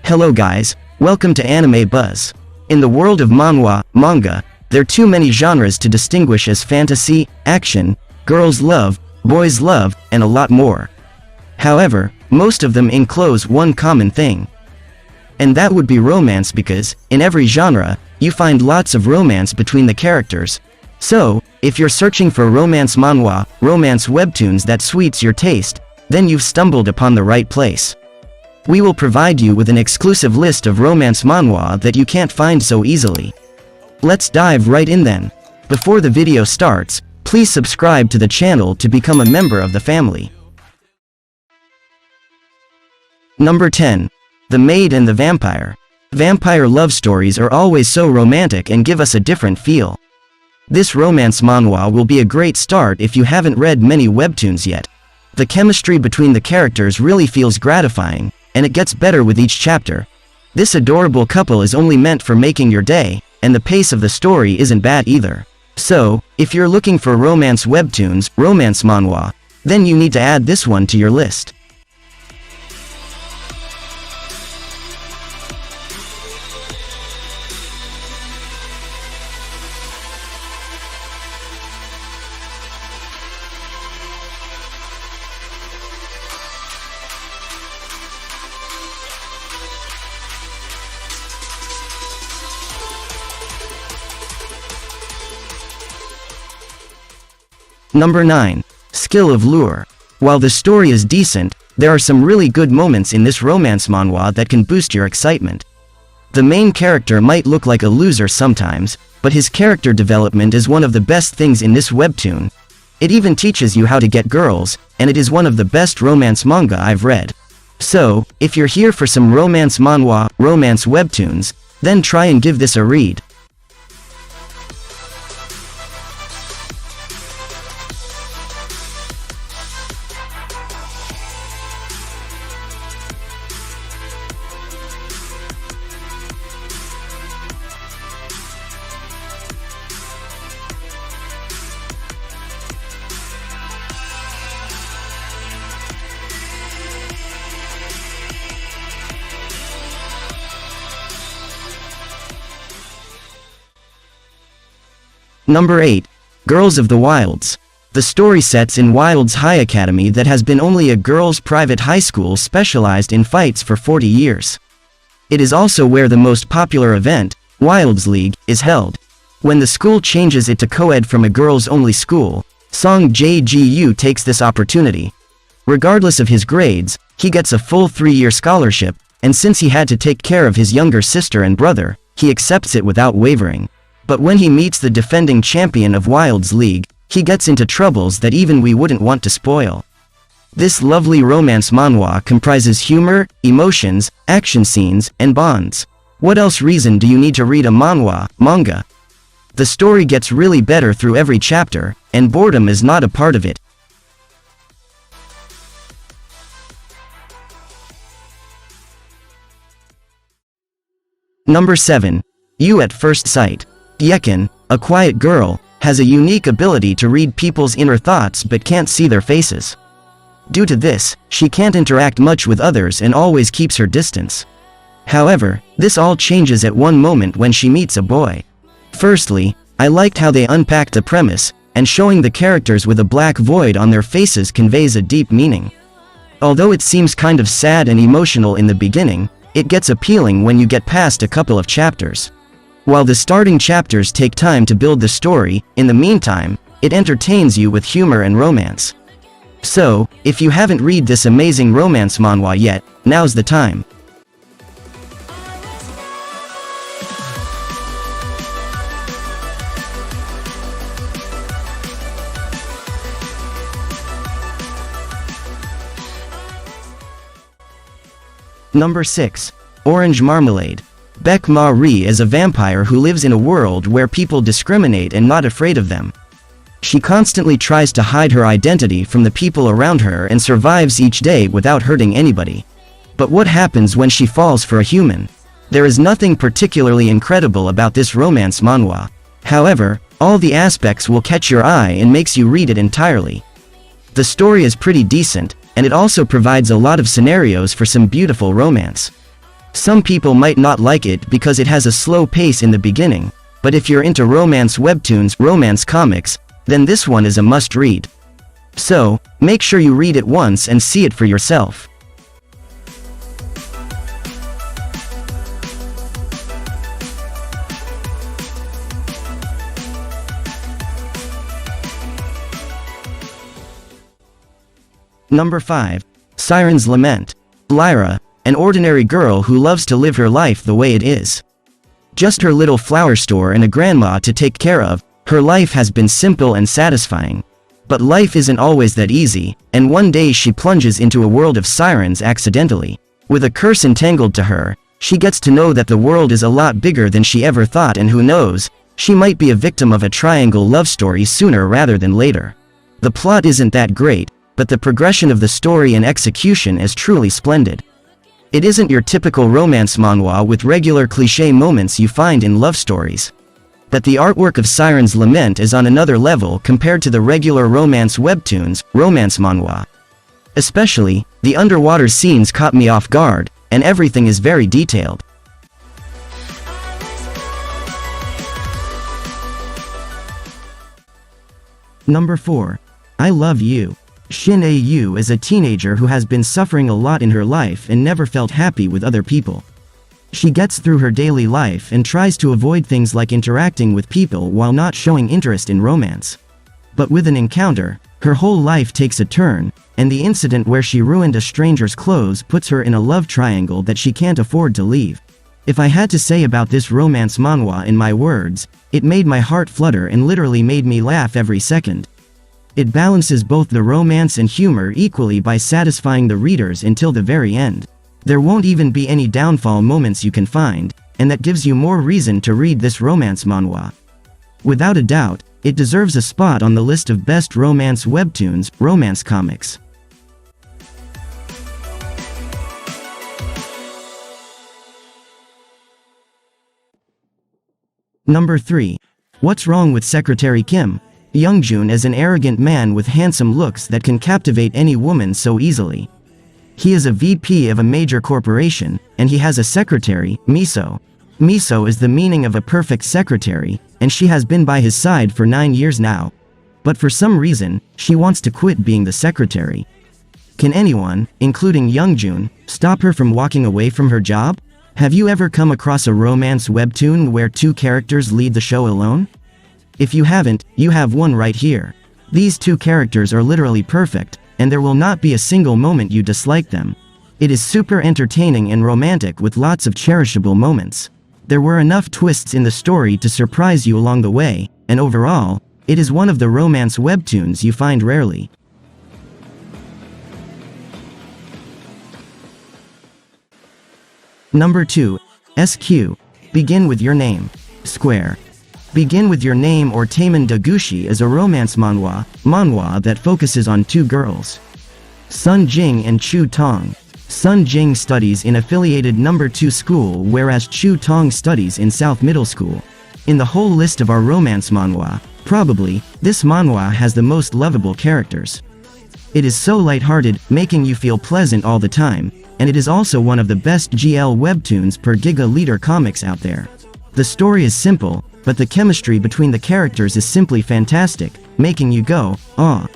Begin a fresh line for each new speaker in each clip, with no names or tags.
Hello guys, welcome to Anime Buzz. In the world of manhwa, manga, there are too many genres to distinguish as fantasy, action, girls love, boys love, and a lot more. However, most of them enclose one common thing. And that would be romance, because, in every genre, you find lots of romance between the characters. So, if you're searching for romance manhwa, romance webtoons that suits your taste, then you've stumbled upon the right place. We will provide you with an exclusive list of romance manhwa that you can't find so easily. Let's dive right in then. Before the video starts, please subscribe to the channel to become a member of the family. Number 10. The Maid and the Vampire. Vampire love stories are always so romantic and give us a different feel. This romance manhwa will be a great start if you haven't read many webtoons yet. The chemistry between the characters really feels gratifying, and it gets better with each chapter. This adorable couple is only meant for making your day, and the pace of the story isn't bad either. So, if you're looking for romance webtoons, romance manhwa, then you need to add this one to your list. Number 9. Skill of Lure. While the story is decent, there are some really good moments in this romance manhwa that can boost your excitement. The main character might look like a loser sometimes, but his character development is one of the best things in this webtoon. It even teaches you how to get girls, and it is one of the best romance manga I've read. So, if you're here for some romance manhwa, romance webtoons, then try and give this a read. Number 8. Girls of the Wilds. The story sets in Wilds High Academy that has been only a girls' private high school specialized in fights for 40 years. It is also where the most popular event, Wilds League, is held. When the school changes it to co-ed from a girls-only school, Song Jae-Ji takes this opportunity. Regardless of his grades, he gets a full 3-year scholarship, and since he had to take care of his younger sister and brother, he accepts it without wavering. But when he meets the defending champion of Wilds League, he gets into troubles that even we wouldn't want to spoil. This lovely romance manhwa comprises humor, emotions, action scenes, and bonds. What else reason do you need to read a manhwa, manga? The story gets really better through every chapter, and boredom is not a part of it. Number 7. You at First Sight. Yekin, a quiet girl, has a unique ability to read people's inner thoughts but can't see their faces. Due to this, she can't interact much with others and always keeps her distance. However, this all changes at one moment when she meets a boy. Firstly, I liked how they unpacked the premise, and showing the characters with a black void on their faces conveys a deep meaning. Although it seems kind of sad and emotional in the beginning, it gets appealing when you get past a couple of chapters. While the starting chapters take time to build the story, in the meantime, it entertains you with humor and romance. So, if you haven't read this amazing romance manhwa yet, now's the time. Number 6. Orange Marmalade. Baek Ma-ri is a vampire who lives in a world where people discriminate and not afraid of them. She constantly tries to hide her identity from the people around her and survives each day without hurting anybody. But what happens when she falls for a human? There is nothing particularly incredible about this romance manhwa. However, all the aspects will catch your eye and makes you read it entirely. The story is pretty decent, and it also provides a lot of scenarios for some beautiful romance. Some people might not like it because it has a slow pace in the beginning, but if you're into romance webtoons, romance comics, then this one is a must-read. So, make sure you read it once and see it for yourself. Number 5. Sirens Lament. Lyra, an ordinary girl who loves to live her life the way it is. Just her little flower store and a grandma to take care of, her life has been simple and satisfying. But life isn't always that easy, and one day she plunges into a world of sirens accidentally. With a curse entangled to her, she gets to know that the world is a lot bigger than she ever thought, and who knows, she might be a victim of a triangle love story sooner rather than later. The plot isn't that great, but the progression of the story and execution is truly splendid. It isn't your typical romance manhwa with regular cliché moments you find in love stories. But the artwork of Sirens Lament is on another level compared to the regular romance webtoons, romance manhwa. Especially, the underwater scenes caught me off guard, and everything is very detailed. Number 4. I Love You Shina is a teenager who has been suffering a lot in her life and never felt happy with other people. She gets through her daily life and tries to avoid things like interacting with people while not showing interest in romance. But with an encounter, her whole life takes a turn, and the incident where she ruined a stranger's clothes puts her in a love triangle that she can't afford to leave. If I had to say about this romance manhwa in my words, it made my heart flutter and literally made me laugh every second. It balances both the romance and humor equally by satisfying the readers until the very end. There won't even be any downfall moments you can find, and that gives you more reason to read this romance manhwa. Without a doubt, it deserves a spot on the list of best romance webtoons, romance comics. Number 3. What's Wrong with Secretary Kim? Youngjun is an arrogant man with handsome looks that can captivate any woman so easily. He is a VP of a major corporation, and he has a secretary, Miso. Miso is the meaning of a perfect secretary, and she has been by his side for 9 years now. But for some reason, she wants to quit being the secretary. Can anyone, including Youngjun, stop her from walking away from her job? Have you ever come across a romance webtoon where two characters lead the show alone? If you haven't, you have one right here. These two characters are literally perfect, and there will not be a single moment you dislike them. It is super entertaining and romantic with lots of cherishable moments. There were enough twists in the story to surprise you along the way, and overall, it is one of the romance webtoons you find rarely. Number 2. SQ. Begin with Your Name. Square. Begin with Your Name or Taemin Dagushi is a romance manhwa that focuses on two girls, Sun Jing and Chu Tong. Sun Jing studies in affiliated number 2 school whereas Chu Tong studies in South Middle School. In the whole list of our romance manhwa, probably, this manhwa has the most lovable characters. It is so lighthearted, making you feel pleasant all the time, and it is also one of the best GL webtoons per Giga Leader Comics out there. The story is simple, but the chemistry between the characters is simply fantastic, making you go, "Aw."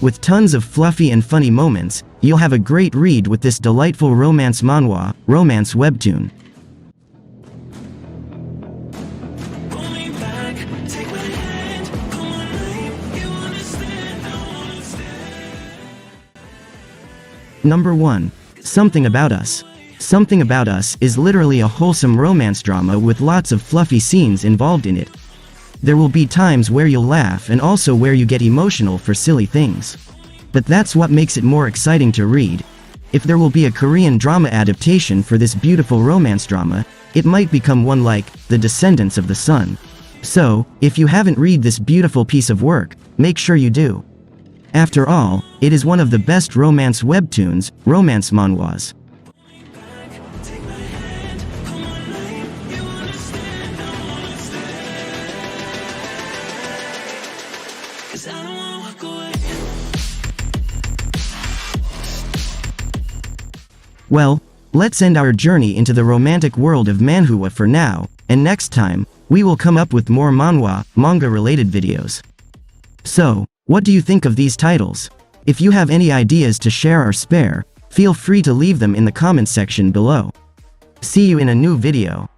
With tons of fluffy and funny moments, you'll have a great read with this delightful romance manhwa, romance webtoon. Number 1. Something About Us. Something About Us is literally a wholesome romance drama with lots of fluffy scenes involved in it. There will be times where you'll laugh and also where you get emotional for silly things. But that's what makes it more exciting to read. If there will be a Korean drama adaptation for this beautiful romance drama, it might become one like The Descendants of the Sun. So, if you haven't read this beautiful piece of work, make sure you do. After all, it is one of the best romance webtoons, romance manhwas. Well, Let's end our journey into the romantic world of manhwa for now, and next time, we will come up with more manhwa, manga-related videos. So, what do you think of these titles? If you have any ideas to share or spare, feel free to leave them in the comments section below. See you in a new video.